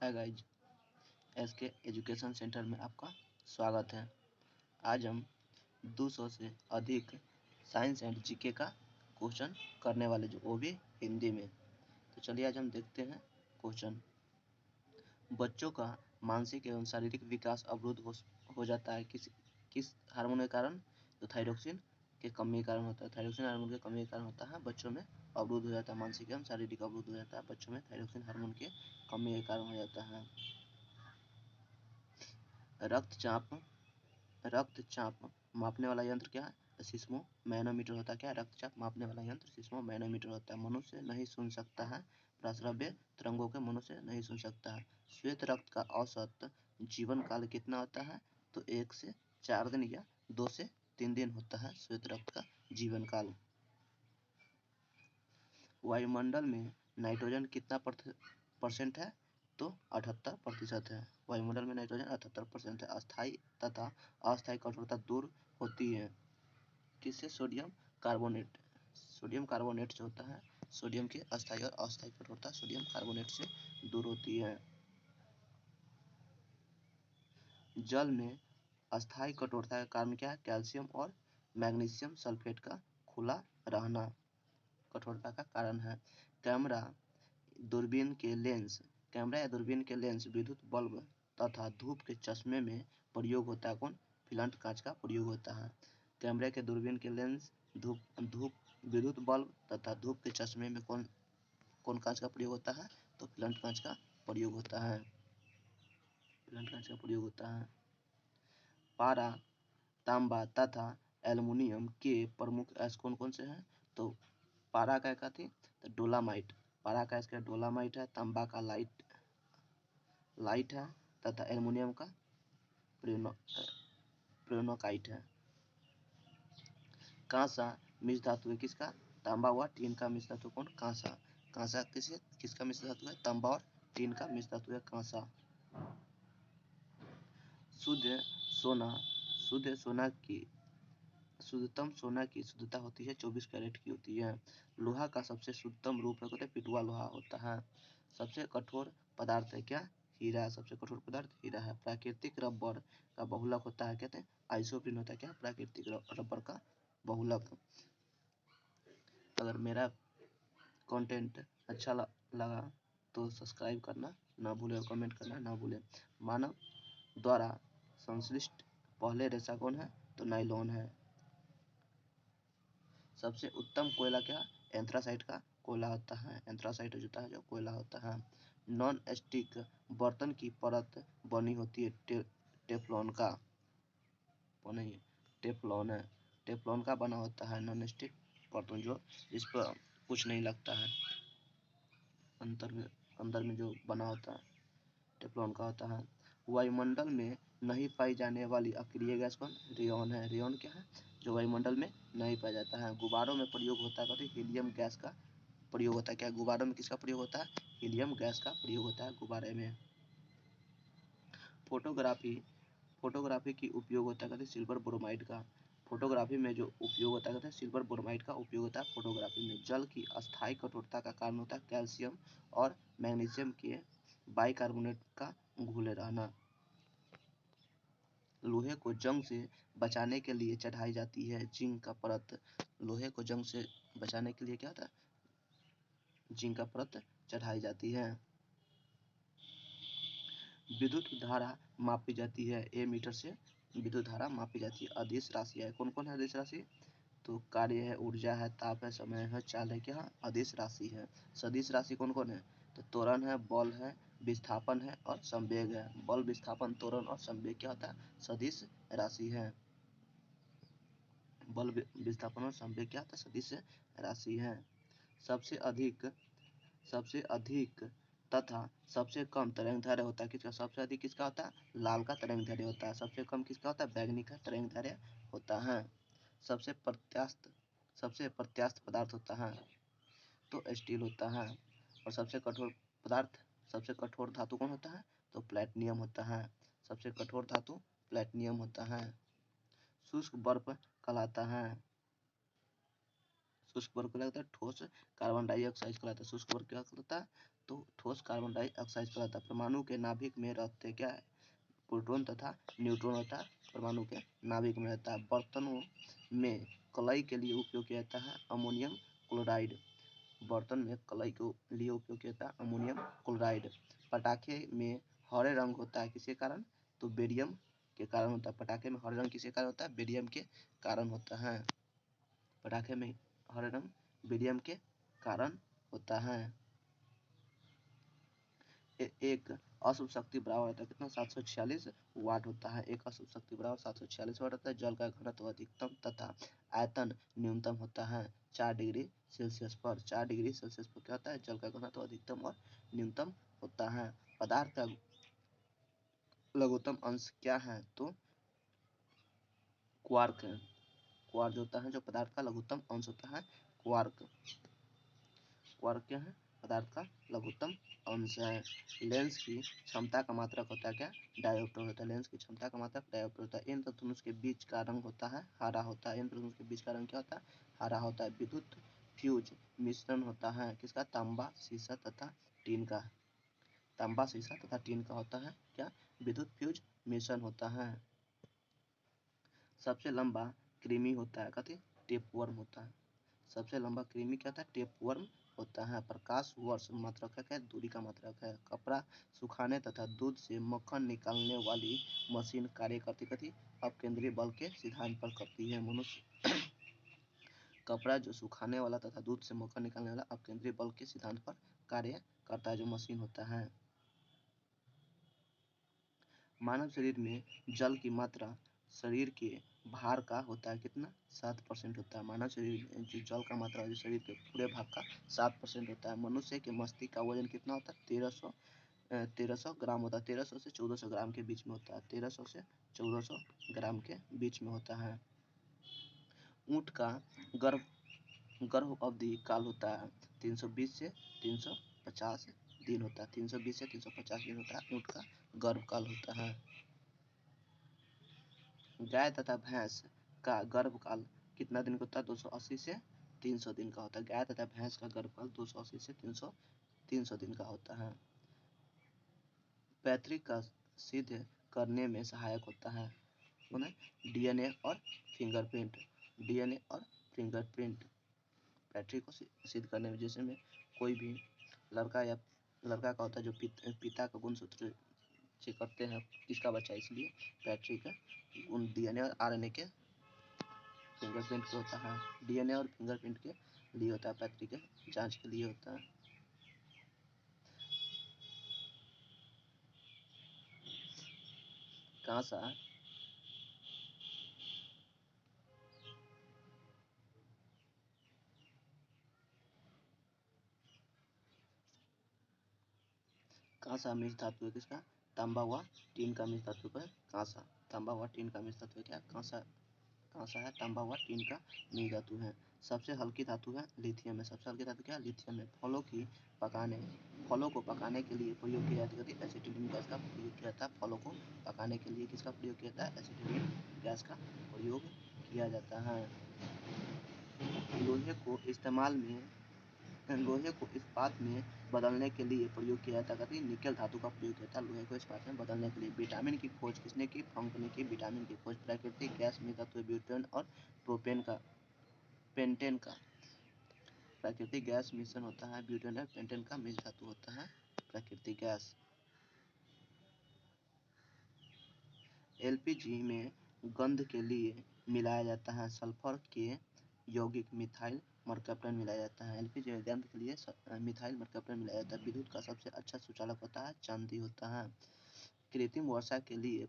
हाय guys, SK education centre में आपका स्वागत है। आज हम 200 से अधिक साइंस एंड जीके का क्वेश्चन करने वाले, जो वो भी हिंदी में। तो चलिए आज हम देखते हैं क्वेश्चन। बच्चों का मानसिक एवं शारीरिक विकास अवरुद्ध हो जाता है किस हार्मोन के कारण? तो थायरोक्सिन के कमी के कारण होता है। थायरोक्सिन हार्मोन के कमी के कारण होता है, बच्चों में अवरुद्ध हो जाता है। मानसिक एवं शारीरिक अवरुद्ध हो जाता है बच्चों में थायरोक्सिन हार्मोन के कमी के कारण हो जाता है। रक्तचाप मापने वाला यंत्र क्या है? सिस्मो मैनोमीटर होता है। क्या? रक्तचाप मापने वाला यंत्र सिस्मो मैनोमीटर होता है। मनुष्य नहीं सुन सकता है प्रस्रव्य तरंगों के, मनुष्य नहीं सुन सकता है। श्वेत रक्त का औसत जीवन काल कितना होता है? तो 1 से 4 दिन या 2 से 3 दिन होता है श्वेत रक्त का जीवन काल। वायुमंडल में नाइट्रोजन कितना परसेंट है? तो 78% है। वायुमंडल में नाइट्रोजन 78% है। स्थायी तथा अस्थायी कठोरता दूर होती है किससे? Sodium carbonate. सोडियम कार्बोनेट जो होता है, सोडियम की अस्थायी और अस्थायी कठोरता सोडियम कार्बोनेट से दूर होती है। जल में अस्थायी कठोरता का कारण क्या है? कैल्शियम और मैग्नीशियम सल्फेट का खुला रहना कठोरता का कारण है। कैमरा या दूरबीन के लेंस विद्युत बल्ब तथा धूप के चश्मे में प्रयोग होता है। कौन? फिलांट कांच का प्रयोग होता है। कैमरे के दूरबीन के लेंस, धूप विद्युत बल्ब तथा धूप के चश्मे में कौन कांच का प्रयोग होता है? तो फिलांट कांच का प्रयोग होता है। फिलांट कांच का प्रयोग होता है। पारा, तांबा तथा एल्युमिनियम के प्रमुख अयस्क कौन से हैं? तो पारा का क्या थी? तो डोलामाइट। पारा का इसका डोलामाइट है। तांबा का लाइट है तथा एल्युमिनियम का प्रेनोकाइट है। कांसा मिश्र धातु है किसका? तांबा व टीन का मिश्र धातु कौन? कांसा। कांसा किसका मिश्र धातु है? तांबा और टीन का मिश्र धातु है कांसा। शुद्धतम सोना की शुद्धता होती है 24 कैरेट की होती है। लोहा का सबसे शुद्धतम रूप है पिटुआ लोहा होता है। सबसे कठोर पदार्थ है क्या? हीरा। सबसे कठोर पदार्थ हीरा है। प्राकृतिक रबर का बहुलक होता है, कहते हैं आइसोप्रीन होता है। क्या? प्राकृतिक रबर का बहुलक। अगर मेरा कंटेंट अच्छा लगा तो सब्सक्राइब करना ना भूलें और कमेंट करना ना भूलें। मानव द्वारा संश्लिष्ट पहले रेशा कौन है? तो नायलॉन है। सबसे उत्तम कोयला क्या? एंथ्रासाइट का कोयला होता है। एंथ्रासाइट होता है जो कोयला होता है। नॉन स्टिक बर्तन की परत बनी होती है टेफ्लॉन का। नहीं, टेफ्लॉन है। टेफ्लॉन का बना होता है नॉन स्टिक बर्तन, जो इस पर कुछ नहीं लगता है। अंदर में जो बना होता है टेफ्लॉन का होता है। वायुमंडल में नहीं पाई जाने वाली अक्रिय गैस कौन? रेयॉन है। रेयॉन क्या है? जो वायुमंडल में नहीं पाया जाता है। गुब्बारों में प्रयोग होता है हीलियम गैस का प्रयोग होता है। क्या? गुब्बारों में किसका प्रयोग होता है? हीलियम गैस का प्रयोग होता है गुब्बारे में। फोटोग्राफी की उपयोग होता है सिल्वर ब्रोमाइड का। फोटोग्राफी में जो उपयोग होता है सिल्वर ब्रोमाइड का उपयोग होता है फोटोग्राफी में। जल की अस्थायी कठोरता का कारण होता है कैल्शियम और मैग्नीशियम के बाइकार्बोनेट का घुले रहना। लोहे को जंग से बचाने के लिए चढ़ाई जाती है जिंक का परत। लोहे को जंग से बचाने के लिए क्या होता है? जिंक का परत चढ़ाई जाती है। विद्युत धारा मापी जाती है मीटर से। विद्युत धारा मापी जाती है। अदिश राशि है कौन है? अदिश राशि तो कार्य है, ऊर्जा है, ताप है, समय है, चाल है। क्या? अदिश राशि है। सदिश राशि कौन है? तो त्वरण है, बल है, विस्थापन है और संवेग है। बल, विस्थापन, त्वरण और संवेग क्या होता है? सदिश राशि है। बल, विस्थापन और संवेग क्या होता है? सदिश राशि है। सबसे अधिक तथा सबसे कम तरंगदैर्घ्य होता है किसका? सबसे अधिक किसका होता है? लाल का तरंगदैर्घ्य होता है। सबसे कम किसका होता है? बैगनी का तरंगदैर्घ्य होता है। सबसे प्रत्यास्थ पदार्थ होता है तो स्टील होता है। और सबसे कठोर धातु कौन होता है? तो प्लेटिनम होता है। सबसे कठोर धातु प्लेटिनम होता है। शुष्क बर्फ कहलाता है। शुष्क बर्फ कहलाता है ठोस कार्बन डाइऑक्साइड कहलाता है। शुष्क बर्फ क्या कहलाता है? तो ठोस कार्बन डाइऑक्साइड फैलाता है। परमाणु के नाभिक में रहते क्या है? प्रोटॉन तथा न्यूट्रॉन होता है, परमाणु के नाभिक में रहता है। बर्तनों में कलई के लिए उपयोग किया जाता है अमोनियम क्लोराइड। बर्तन में कलई के लिए उपयोग किया जाता है अमोनियम क्लोराइड। पटाखे में हरे रंग होता है किसके कारण? तो बेरियम के कारण होता है। पटाखे में हरे रंग किसके कारण होता है? बेरियम के कारण होता है। पटाखे में हरे रंग बेरियम के कारण होता है। एक अशुभ शक्ति बराबर होता है कितना? 746 वाट होता है। एक अशुभ शक्ति बराबर 746 वाट होता है। जल का घनत्व अधिकतम तथा आयतन न्यूनतम होता है 4 डिग्री सेल्सियस पर। 4 डिग्री सेल्सियस पर क्या होता है? जल का घनत्व अधिकतम और न्यूनतम होता है। पदार्थ का लघुत्तम अंश क्या है? तो क्वार्क है। क्वार्क होता है जो पदार्थ का लघुत्तम अंश होता है, क्वार्क। क्वार्क क्या है? पदार्थ का लघुत्तम अंश है। लेंस की क्षमता का मात्रक होता है क्या? डायोप्टर होता है। लेंस की क्षमता का मात्रक डायोप्टर होता है। इंद्रधनुष के बीच का रंग होता है हरा होता है। इंद्रधनुष के बीच का रंग क्या होता है? हरा होता है। विद्युत फ्यूज मिश्रण होता है किसका? तांबा, शीशा तथा टीन का। तांबा, शीशा तथा टीन का होता है क्या? विद्युत फ्यूज मिश्रण होता है। सबसे लंबा कृमि होता है कथी? टेपवर्म होता है। सबसे लंबा कृमि क्या होता है? टेपवर्म होता है। प्रकाश वर्ष मात्रक है क्या? दूरी का मात्रक है। कपड़ा सुखाने तथा दूध से मक्खन निकालने वाली मशीन कार्य करती कथी? अपकेंद्री बल के सिद्धांत पर करती है। मनुष्य कपड़ा जो सुखाने वाला तथा दूध से मक्खन निकालने वाला अपकेंद्री बल के सिद्धांत पर कार्य करता है, जो मशीन होता है। मानव शरीर में जल की मात्रा शरीर के भार का होता है कितना? 7% होता है। मानव शरीर में जो जल का मात्रा है शरीर के पूरे भाग का 7% होता है। मनुष्य के मस्तिष्क का वजन कितना होता है? 1300 ग्राम होता है। 1300 से 1400 ग्राम के बीच में होता है। 1300 से 1400 ग्राम के बीच में होता है। ऊँट का गर्भ अवधि काल होता है 320 से 350 दिन होता है। 320 से 350 दिन होता है ऊँट का गर्भ काल होता है। गाय तथा भैंस का गर्भकाल कितना दिन का होता है? 280 से 300 दिन का होता है। गाय तथा भैंस का गर्भकाल 280 से 300 दिन का होता है। पैतृक का सिद्ध करने में सहायक होता है डीएनए और फिंगरप्रिंट। डीएनए और फिंगरप्रिंट पैतृक को सिद्ध करने में, जैसे में कोई भी लड़का का होता है जो पिता का गुणसूत्र चेक करते हैं किसका बच्चा, इसलिए पैतृक उन डीएनए और आरएनए के फिंगरप्रिंट के होता है। डीएनए और फिंगरप्रिंट के लिए होता है, पैतृक के जांच के लिए होता है। कांसा कांसा मिश्र धातु है किसका? तांबा व टीन का मिश्र धातु है कांसा। तांबा व टीन का मिश्र धातु है क्या? कांसा। कांसा है, तांबा व टीन का मिश्र धातु है। सबसे हल्की धातु है लिथियम है। सबसे हल्की धातु क्या है? लिथियम है। फलों को पकाने के लिए प्रयोग किया जाता है एसिटिलीन गैस का प्रयोग किया जाता है। फलों को पकाने के लिए किसका प्रयोग किया जाता है? एसिटिलीन गैस का प्रयोग किया जाता है। लोहे को इस्पात में बदलने के लिए प्रयोग किया जाता है। निकेल धातु का प्रयोग किया जाता है लोहे को इस्पात में बदलने के लिए। विटामिन की खोज किसने की? फ्रॉन्क ने की विटामिन की खोज। प्राकृतिक गैस में तत्व ब्यूटेन और पेंटेन का प्राकृतिक गैस मिश्रण होता है। ब्यूटेन और पेंटेन का मिश्र धातु होता है प्राकृतिक गैस। एलपीजी में गंध के लिए मिलाया जाता है सल्फर के यौगिक मिथाइल मरकैप्टन मिलाया जाता है। एलपीजी में गंध के लिए मिथाइल मरकैप्टन मिलाया जाता है। विद्युत का सबसे अच्छा सुचालक होता है चांदी होता है। कृत्रिम वर्षा के लिए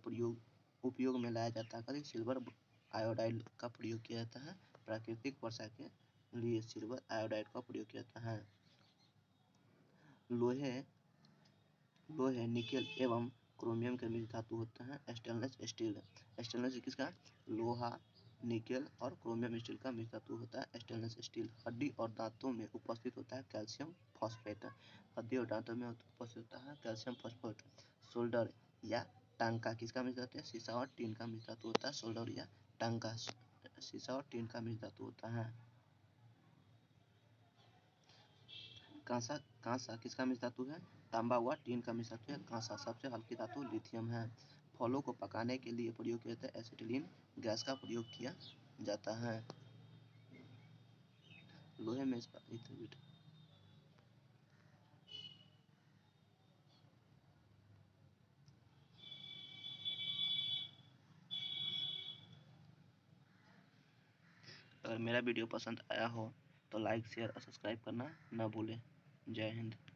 उपयोग में लाया जाता है सिल्वर आयोडाइड का प्रयोग किया जाता है। प्राकृतिक वर्षा के लिए सिल्वर आयोडाइड का प्रयोग किया जाता है। लोहे निकेल एवं क्रोमियम के मिश्र धातु होता है स्टेनलेस स्टील। स्टेनलेस किसका? लोहा, निकेल और क्रोमियम स्टील का मिश्र धातु होता है स्टेनलेस स्टील। हड्डी और दांतों में उपस्थित होता है कैल्शियम फॉस्फेट। हड्डी और दांतों में उपस्थित होता है कैल्शियम फॉस्फेट। सोल्डर या टांका किसका मिश्र धातु है? शीशा और टीन का मिश्र धातु होता है सोल्डर या टांका। शीशा और टीन का मिश्र धातु होता है। कांसा कांसा किसका मिश्र धातु है? तांबा व टीन का मिश्र धातु है कांसा। सबसे हल्की धातु लिथियम है। फलों को पकाने के लिए प्रयोग किया जाता है एसिटिलीन गैस का प्रयोग किया जाता है। लोहे में अगर मेरा वीडियो पसंद आया हो तो लाइक शेयर और सब्सक्राइब करना ना भूलें। जय हिंद।